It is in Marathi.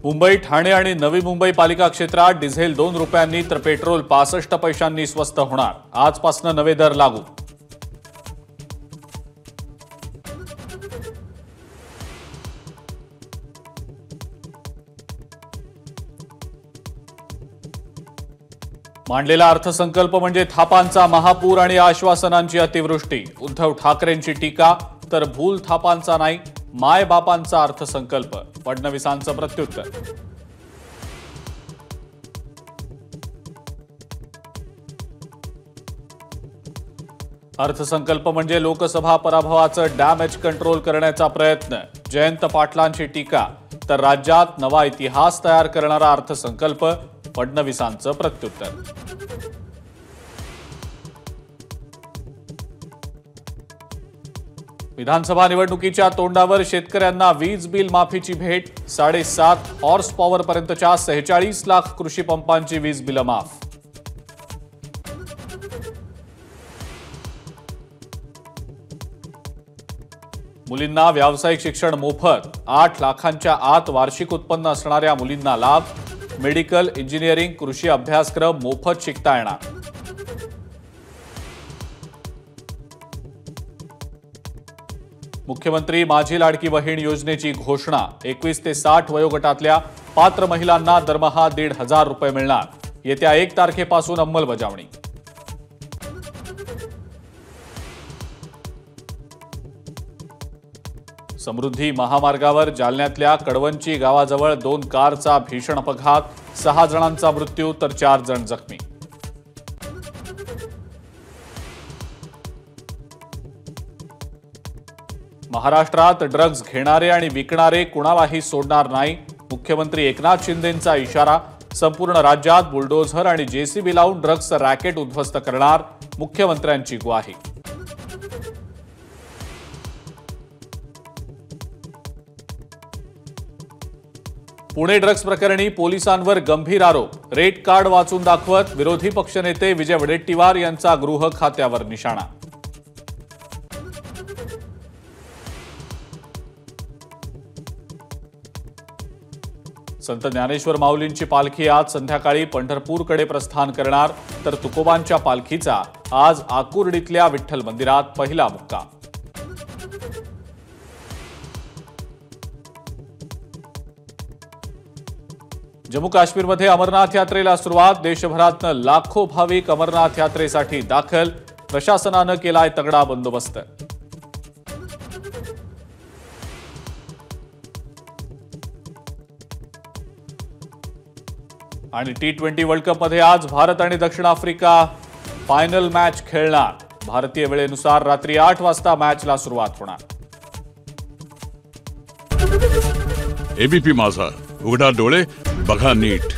मुंबई, ठाणे आणि नवी मुंबई पालिका क्षेत्रात डिझेल 2 रुपयांनी तर पेट्रोल 65 पैशांनी स्वस्त होणार। आजपासून नवे दर लागू। मांडलेला अर्थसंकल्प म्हणजे थापांचा महापूर आणि आश्वासनांची अतिवृष्टी। उद्धव ठाकरेंची टीका, तर भूल थापांचा नाही मायबापांचा अर्थसंकल्प। फडणवीसांचं प्रत्युत्तर। अर्थसंकल्प म्हणजे लोकसभा पराभवाचं डॅमेज कंट्रोल करण्याचा प्रयत्न। जयंत पाटलांची टीका, तर राज्यात नवा इतिहास तयार करणारा अर्थसंकल्प। फडणवीसांचं प्रत्युत्तर। विधानसभा निवडणुकीच्या तोंडावर शेतकऱ्यांना वीज बिल माफीची भेट। 7.5 हॉर्स पॉवर पर्यंतच्या 46 लाख कृषी पंपांची वीज बिल माफ। मुलींना व्यावसायिक शिक्षण मोफत। 8 लाखांच्या आत वार्षिक उत्पन्न असणाऱ्या मुलींना लाभ। मेडिकल, इंजिनिअरिंग, कृषी अभ्यासक्रम मोफत शिकता येणार। मुख्यमंत्री माझी लाडकी बहीण योजनेची घोषणा। 21 ते 60 वयोगटातल्या पात्र महिलांना दरमहा 1,500 रुपये मिळणार। येत्या 1 तारखेपासून अंमलबजावणी। समृद्धी महामार्गावर जालन्यातल्या कडवंची गावाजवळ 2 कारचा भीषण अपघात। 6 जणांचा मृत्यू तर 4 जण जखमी। महाराष्ट्रात ड्रग्ज घेणारे आणि विकणारे कुणालाही सोडणार नाही। मुख्यमंत्री एकनाथ शिंदेंचा इशारा। संपूर्ण राज्यात बुलडोझर आणि जेसीबी लावून ड्रग्जचं रॅकेट उद्ध्वस्त करणार। मुख्यमंत्र्यांची ग्वाही। पुणे ड्रग्ज प्रकरणी पोलिसांवर गंभीर आरोप। रेट कार्ड वाचून दाखवत विरोधी पक्षनेते विजय वडेट्टीवार यांचा गृह खात्यावर निशाणा। संत ज्ञानेश्वर माऊलींची पालखी आज संध्याकाळी पंढरपूरकडे प्रस्थान करणार, तर तुकोबांच्या पालखीचा आज आकुर्डीतल्या विठ्ठल मंदिरात पहिला मुक्काम। जम्मू काश्मीरमध्ये अमरनाथ यात्रेला सुरुवात। देशभरातून लाखो भाविक अमरनाथ यात्रेसाठी दाखल। प्रशासनानं केलाय तगडा बंदोबस्त। आणि T20 वर्ल्ड कपमध्ये आज भारत आणि दक्षिण आफ्रिका फायनल मॅच खेळणार। भारतीय वेळेनुसार रात्री 8 वाजता मॅचला सुरुवात होणार। एबीपी माझा, उघडा डोळे बघा नीट।